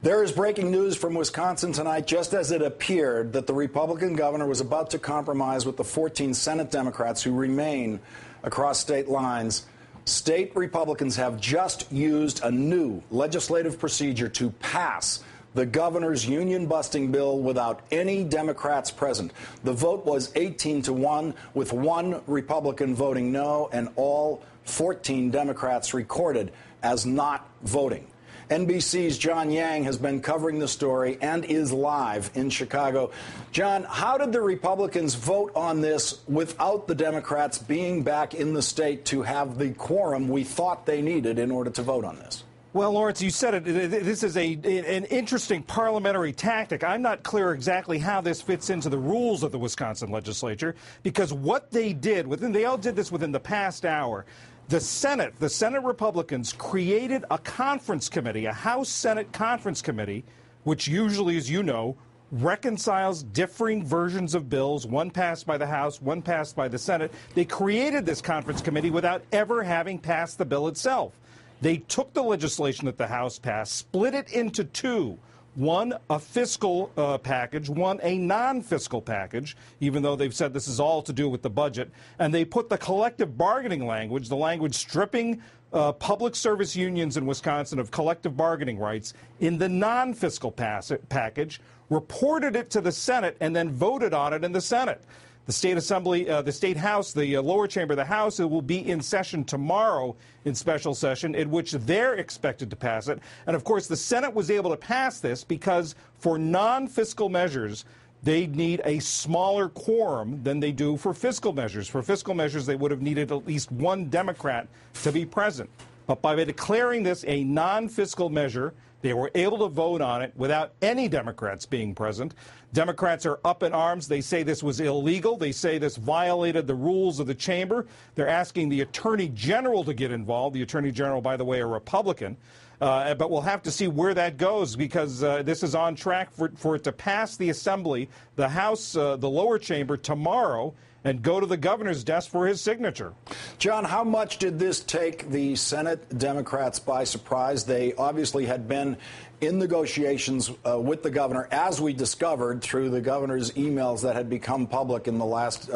There is breaking news from Wisconsin tonight, just as it appeared that the Republican governor was about to compromise with the 14 Senate Democrats who remain across state lines. State Republicans have just used a new legislative procedure to pass the governor's union-busting bill without any Democrats present. The vote was 18-1, with one Republican voting no and all 14 Democrats recorded as not voting. NBC's John Yang has been covering the story and is live in Chicago. John, how did the Republicans vote on this without the Democrats being back in the state to have the quorum we thought they needed in order to vote on this? Well, Lawrence, you said it. This is an interesting parliamentary tactic. I'm not clear exactly how this fits into the rules of the Wisconsin legislature, because what they did, they all did this within the past hour. The Senate Republicans created a conference committee, a House-Senate conference committee, which usually, as you know, reconciles differing versions of bills, one passed by the House, one passed by the Senate. They created this conference committee without ever having passed the bill itself. They took the legislation that the House passed, split it into two. One, a fiscal package, one, a non-fiscal package, even though they've said this is all to do with the budget. And they put the collective bargaining language, the language stripping public service unions in Wisconsin of collective bargaining rights, in the non-fiscal package, reported it to the Senate, and then voted on it in the Senate. The state assembly, the state house, the lower chamber of the House, it will be in session tomorrow in special session, in which they're expected to pass it. And of course, the Senate was able to pass this because for non-fiscal measures, they need a smaller quorum than they do for fiscal measures. For fiscal measures, they would have needed at least one Democrat to be present. But by declaring this a non-fiscal measure, they were able to vote on it without any Democrats being present. Democrats are up in arms. They say this was illegal. They say this violated the rules of the chamber. They're asking the Attorney General to get involved. The Attorney General, by the way, a Republican. But we'll have to see where that goes, because this is on track for it to pass the Assembly, the House, the lower chamber tomorrow, and go to the governor's desk for his signature. John, how much did this take the Senate Democrats by surprise? They obviously had been in negotiations with the governor, as we discovered through the governor's emails that had become public in the last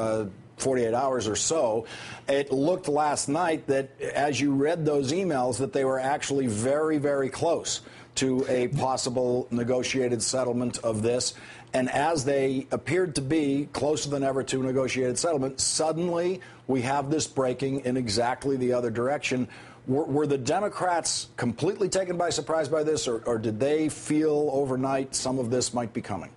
48 hours or so. It looked last night that, as you read those emails, that they were actually very, very close to a possible negotiated settlement of this. And as they appeared to be closer than ever to a negotiated settlement, suddenly we have this breaking in exactly the other direction. Were the Democrats completely taken by surprise by this, or did they feel overnight some of this might be coming?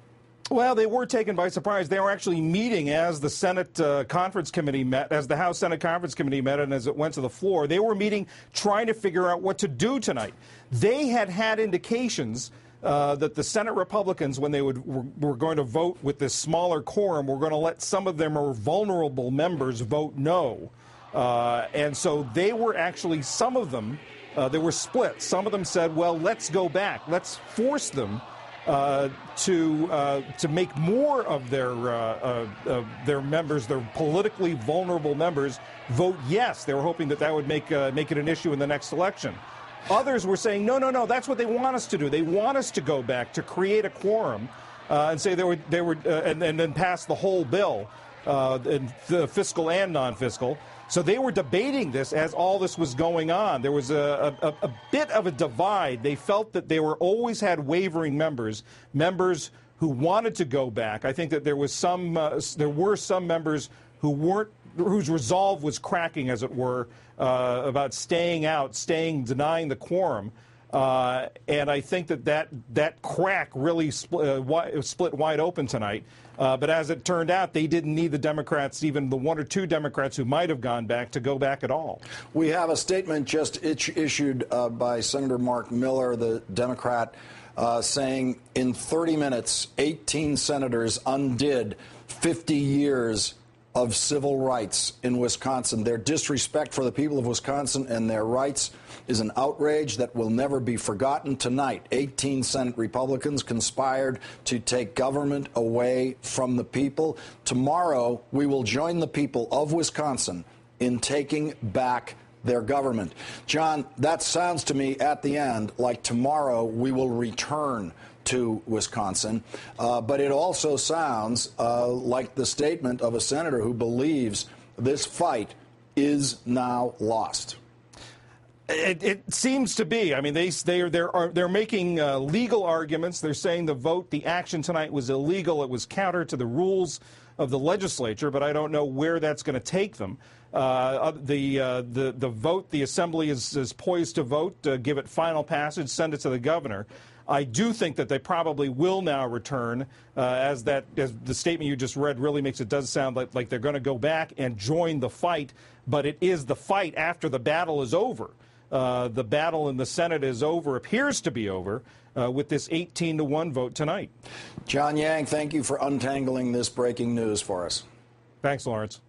Well, they were taken by surprise. They were actually meeting as the Senate Conference Committee met, as the House Senate Conference Committee met, and as it went to the floor. They were meeting trying to figure out what to do tonight. They had indications that the Senate Republicans, when they were going to vote with this smaller quorum, were going to let some of their more vulnerable members vote no. And so they were actually, some of them, they were split. Some of them said, well, let's go back. Let's force them to make more of their members, their politically vulnerable members, vote yes. They were hoping that would make it an issue in the next election. Others were saying, no, that's what they want us to do. They want us to go back, to create a quorum, and say and then pass the whole bill, the fiscal and non-fiscal. So they were debating this as all this was going on. There was a bit of a divide. They felt that they always had wavering members who wanted to go back. I think that there were some members whose resolve was cracking, as it were, about denying the quorum. And I think that crack really split wide open tonight. But as it turned out, they didn't need the Democrats, even the one or two Democrats who might have gone back, to go back at all. We have a statement just issued by Senator Mark Miller, the Democrat, saying in 30 minutes, 18 senators undid 50 years of civil rights in Wisconsin. Their disrespect for the people of Wisconsin and their rights is an outrage that will never be forgotten. Tonight, 18 Senate Republicans conspired to take government away from the people. Tomorrow, we will join the people of Wisconsin in taking back their government. John, that sounds to me at the end like tomorrow we will return to Wisconsin, but it also sounds like the statement of a senator who believes this fight is now lost. It seems to be. I mean, they're making legal arguments. They're saying the action tonight was illegal. It was counter to the rules of the legislature, but I don't know where that's going to take them. The vote, the assembly is poised to vote, give it final passage, send it to the governor. I do think that they probably will now return, as the statement you just read really does sound like they're going to go back and join the fight, but it is the fight after the battle is over. The battle in the Senate is over, appears to be over, with this 18-1 vote tonight. John Yang, thank you for untangling this breaking news for us. Thanks, Lawrence.